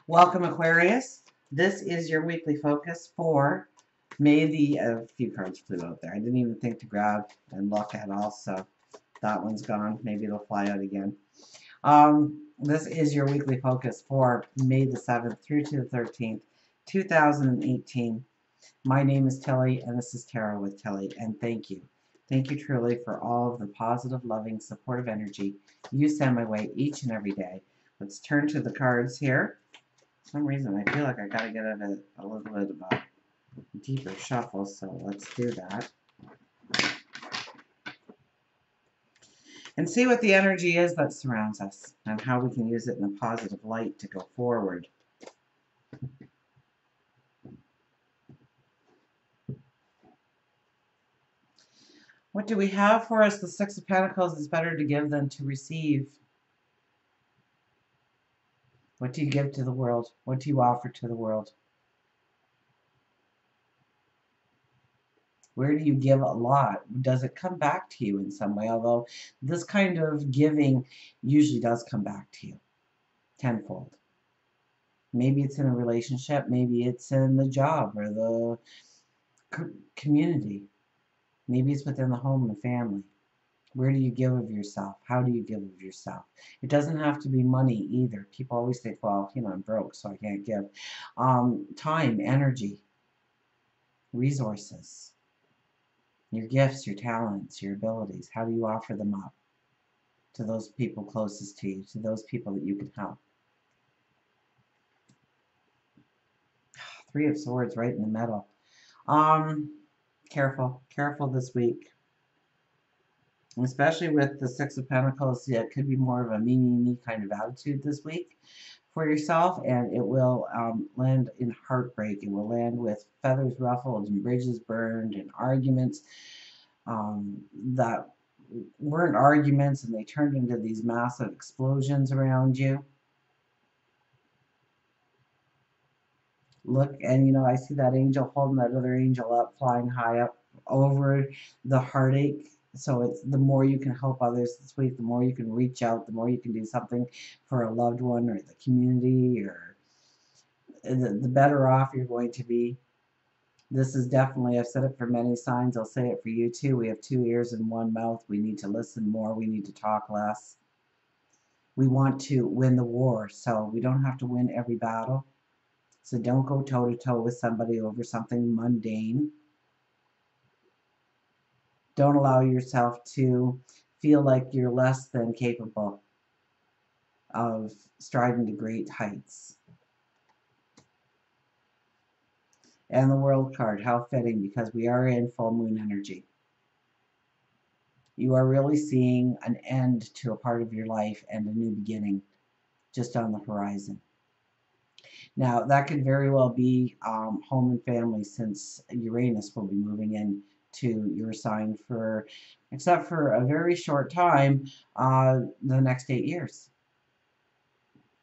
Welcome, Aquarius. This is your weekly focus for May the... a few cards flew out there. I didn't even think to grab and look at all, so that one's gone. Maybe it'll fly out again. This is your weekly focus for May the 7th through to the 13th, 2018. My name is Tilly, and this is Tarot with Tilly, and thank you. Thank you truly for all of the positive, loving, supportive energy you send my way each and every day. Let's turn to the cards here. For some reason, I feel like I gotta get a little bit of a deeper shuffle, so let's do that. And see what the energy is that surrounds us and how we can use it in a positive light to go forward. What do we have for us? The Six of Pentacles is better to give than to receive. What do you give to the world? What do you offer to the world? Where do you give a lot? Does it come back to you in some way? Although this kind of giving usually does come back to you tenfold. Maybe it's in a relationship. Maybe it's in the job or the community. Maybe it's within the home and family. Where do you give of yourself? How do you give of yourself? It doesn't have to be money either. People always think, well, you know, I'm broke, so I can't give. Time, energy, resources, your gifts, your talents, your abilities. How do you offer them up to those people closest to you, to those people that you can help? Three of Swords right in the middle. Careful this week. Especially with the Six of Pentacles, it could be more of a me kind of attitude this week for yourself, and it will land in heartbreak. It will land with feathers ruffled and bridges burned and arguments that weren't arguments, and they turned into these massive explosions around you. Look, and you know, I see that angel holding that other angel up, flying high up over the heartache. So it's the more you can help others this week, the more you can reach out, the more you can do something for a loved one or the community, or the better off you're going to be. This is definitely, I've said it for many signs, I'll say it for you too. We have two ears and one mouth. We need to listen more. We need to talk less. We want to win the war, so we don't have to win every battle. So don't go toe-to-toe with somebody over something mundane. Don't allow yourself to feel like you're less than capable of striving to great heights. And the World card, how fitting, because we are in full moon energy. You are really seeing an end to a part of your life and a new beginning just on the horizon. Now, that could very well be home and family, since Uranus will be moving in to your sign for, except for a very short time, the next 8 years.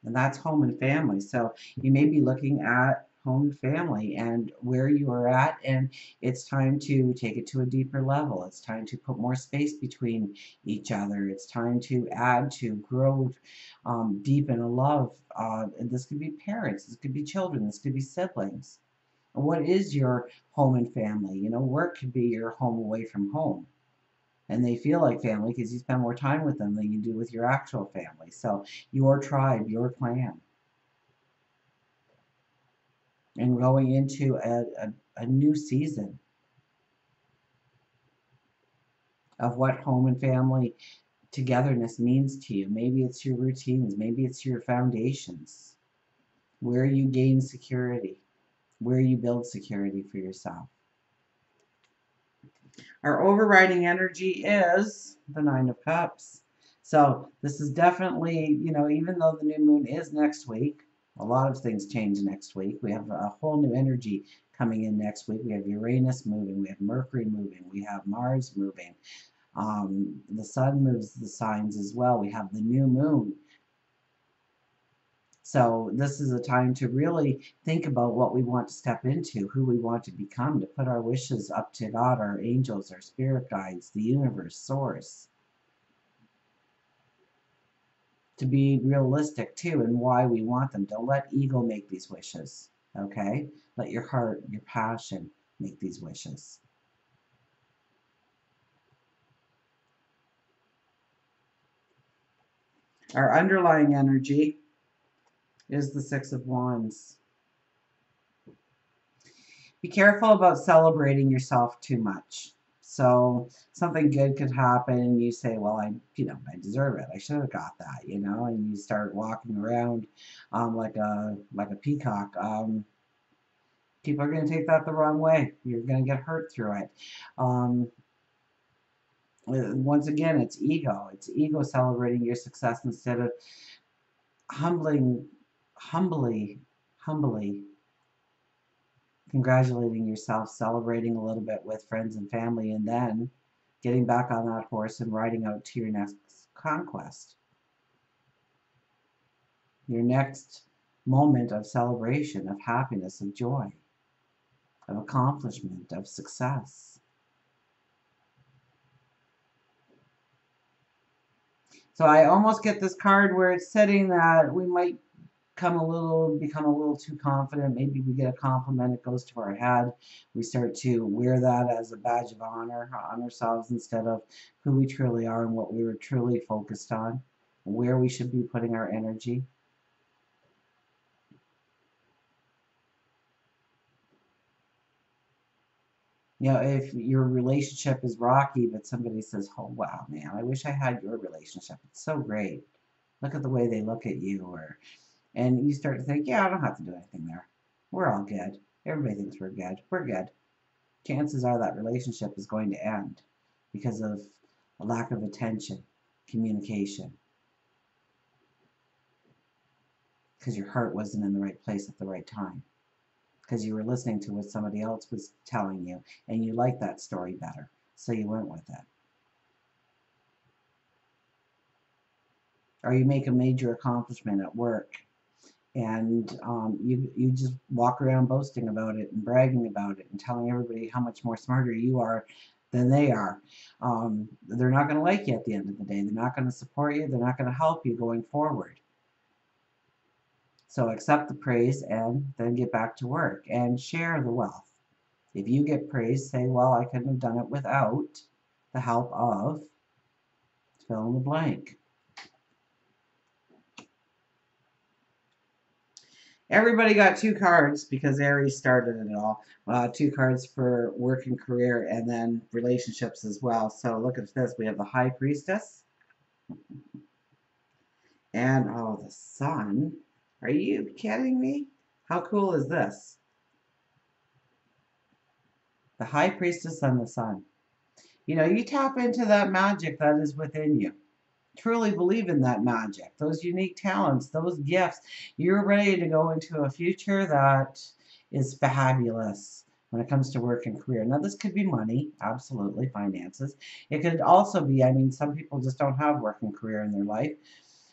And that's home and family. So you may be looking at home and family and where you are at, and it's time to take it to a deeper level. It's time to put more space between each other. It's time to add, to grow deep in a love. And this could be parents, this could be children, this could be siblings. What is your home and family? You know, work could be your home away from home. And they feel like family because you spend more time with them than you do with your actual family. So your tribe, your clan. And going into a new season of what home and family togetherness means to you. Maybe it's your routines. Maybe it's your foundations. Where you gain security. Where you build security for yourself. Our overriding energy is the Nine of Cups. So this is definitely, you know, even though the new moon is next week, a lot of things change next week. We have a whole new energy coming in next week. We have Uranus moving. We have Mercury moving. We have Mars moving. The sun moves the signs as well. We have the new moon. So this is a time to really think about what we want to step into, who we want to become, to put our wishes up to God, our angels, our spirit guides, the universe, source. to be realistic too and why we want them. Don't let ego make these wishes, okay? Let your heart, your passion make these wishes. Our underlying energy is the Six of Wands. Be careful about celebrating yourself too much. So something good could happen and you say, well, I deserve it. I should have got that, and you start walking around like a peacock. People are going to take that the wrong way. You're going to get hurt through it. Once again, it's ego. It's ego celebrating your success instead of humbly congratulating yourself, celebrating a little bit with friends and family, and then getting back on that horse and riding out to your next conquest. Your next moment of celebration, of happiness, of joy, of accomplishment, of success. So I almost get this card where it's setting that we might become a little too confident. Maybe we get a compliment, it goes to our head. We start to wear that as a badge of honor on ourselves instead of who we truly are and what we were truly focused on, where we should be putting our energy. If your relationship is rocky, but somebody says, oh, wow, man, I wish I had your relationship. It's so great. Look at the way they look at you. And you start to think, yeah, I don't have to do anything there. We're all good. Everybody thinks we're good. We're good. Chances are that relationship is going to end because of a lack of attention, communication, because your heart wasn't in the right place at the right time, because you were listening to what somebody else was telling you, and you liked that story better, so you went with it. Or you make a major accomplishment at work, and you just walk around boasting about it and bragging about it and telling everybody how much more smarter you are than they are. They're not going to like you at the end of the day. They're not going to support you. They're not going to help you going forward. So accept the praise and then get back to work and share the wealth. If you get praise, say, well, I couldn't have done it without the help of fill in the blank. Everybody got 2 cards because Aries started it all. 2 cards for work and career and then relationships as well. So look at this. We have the High Priestess. And, oh, the Sun. Are you kidding me? How cool is this? The High Priestess and the Sun. You tap into that magic that is within you. Truly believe in that magic, those unique talents, those gifts. You're ready to go into a future that is fabulous when it comes to work and career. Now, this could be money, absolutely, finances. It could also be, some people just don't have work and career in their life.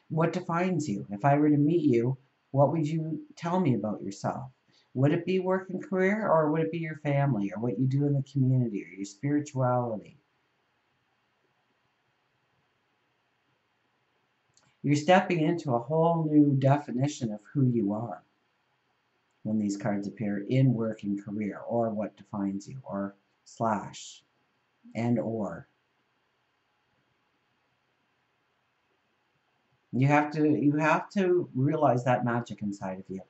What defines you? If I were to meet you, what would you tell me about yourself? Would it be work and career, or would it be your family, or what you do in the community, or your spirituality? You're stepping into a whole new definition of who you are when these cards appear in work and career, or what defines you, or slash, and or. You have to realize that magic inside of you.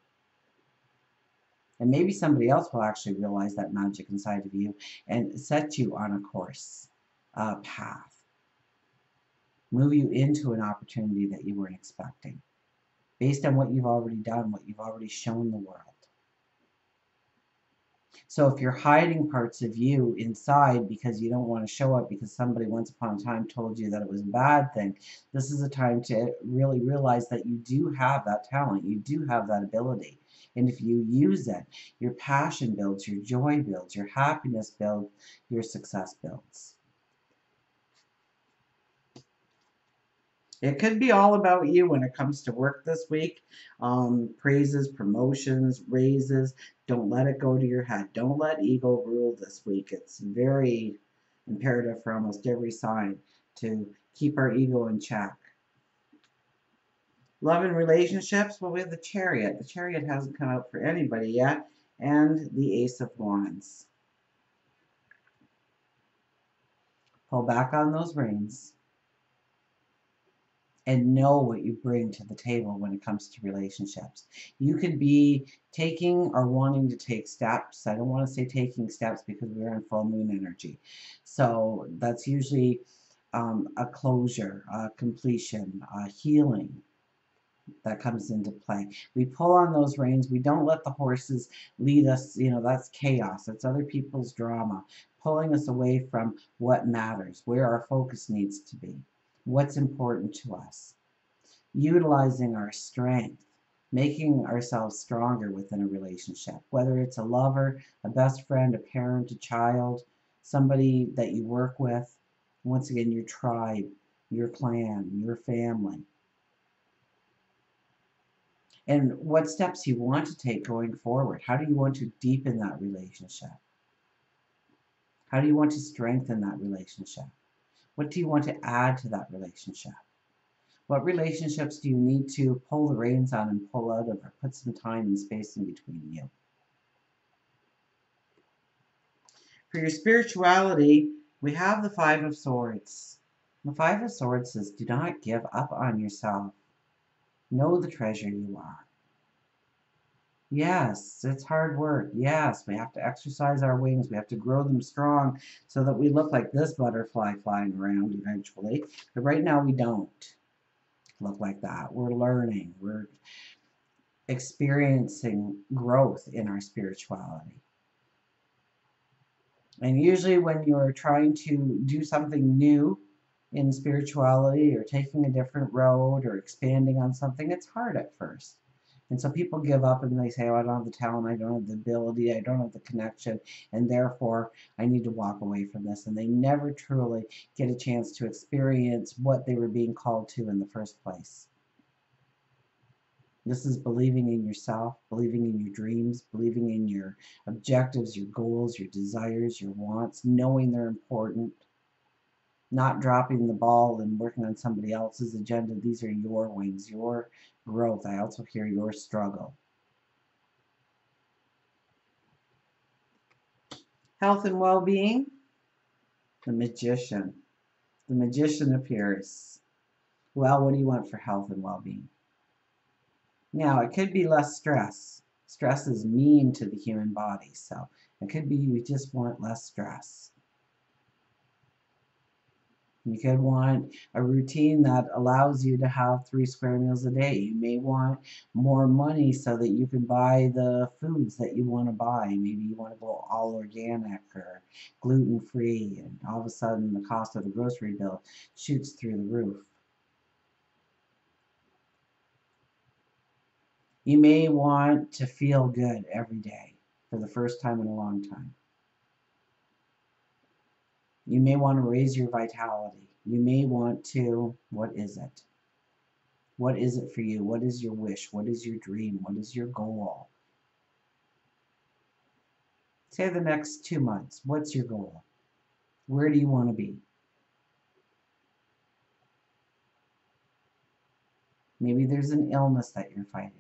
And maybe somebody else will actually realize that magic inside of you and set you on a course, a path. Move you into an opportunity that you weren't expecting, based on what you've already done, what you've already shown the world. So if you're hiding parts of you inside because you don't want to show up because somebody once upon a time told you that it was a bad thing, this is a time to really realize that you do have that talent, you do have that ability. And if you use it, your passion builds, your joy builds, your happiness builds, your success builds. It could be all about you when it comes to work this week. Praises, promotions, raises. Don't let it go to your head. Don't let ego rule this week. It's very imperative for almost every sign to keep our ego in check. Love and relationships, well, we have the Chariot. The Chariot hasn't come out for anybody yet. And the Ace of Wands. Pull back on those reins and know what you bring to the table when it comes to relationships. You could be taking or wanting to take steps. I don't want to say taking steps because we're in full moon energy. So that's usually a closure, a completion, a healing that comes into play. We pull on those reins. We don't let the horses lead us. You know, that's chaos. That's other people's drama, pulling us away from what matters, where our focus needs to be, what's important to us. Utilizing our strength, making ourselves stronger within a relationship, whether it's a lover, a best friend, a parent, a child, somebody that you work with, once again, your tribe, your clan, your family. And what steps you want to take going forward. How do you want to deepen that relationship? How do you want to strengthen that relationship? What do you want to add to that relationship? What relationships do you need to pull the reins on and pull out of, or put some time and space in between you? For your spirituality, we have the Five of Swords. The Five of Swords says, do not give up on yourself. Know the treasure you are. Yes, it's hard work. Yes, we have to exercise our wings. We have to grow them strong so that we look like this butterfly flying around eventually. But right now we don't look like that. We're learning. We're experiencing growth in our spirituality. And usually when you're trying to do something new in spirituality or taking a different road or expanding on something, it's hard at first. And so people give up and they say, oh, I don't have the talent, I don't have the ability, I don't have the connection, and therefore I need to walk away from this. And they never truly get a chance to experience what they were being called to in the first place. This is believing in yourself, believing in your dreams, believing in your objectives, your goals, your desires, your wants, knowing they're important. Not dropping the ball and working on somebody else's agenda. These are your wings, your growth. I also hear your struggle. Health and well-being. The Magician. The Magician appears. Well, what do you want for health and well-being? Now, it could be less stress. Stress is mean to the human body, so it could be you just want less stress. You could want a routine that allows you to have 3 square meals a day. You may want more money so that you can buy the foods that you want to buy. Maybe you want to go all organic or gluten-free, and all of a sudden the cost of the grocery bill shoots through the roof. You may want to feel good every day for the first time in a long time. You may want to raise your vitality. You may want to, what is it? What is it for you? What is your wish? What is your dream? What is your goal? Say the next 2 months, what's your goal? Where do you want to be? Maybe there's an illness that you're fighting.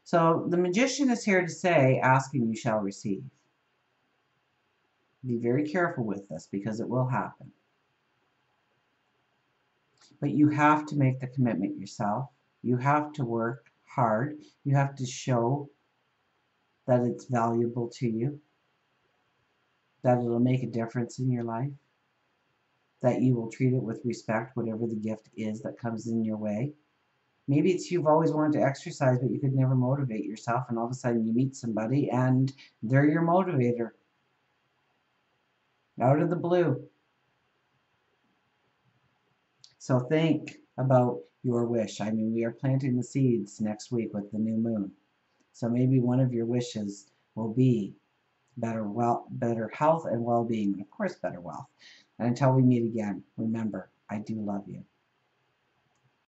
So the Magician is here to say, ask and you shall receive. Be very careful with this because it will happen. But you have to make the commitment yourself. You have to work hard. You have to show that it's valuable to you, that it'll make a difference in your life, that you will treat it with respect, whatever the gift is that comes in your way. Maybe it's you've always wanted to exercise, but you could never motivate yourself, and all of a sudden you meet somebody and they're your motivator. Out of the blue. So think about your wish. I mean, we are planting the seeds next week with the new moon. So maybe one of your wishes will be better health and well-being, and of course better wealth. And until we meet again, remember, I do love you.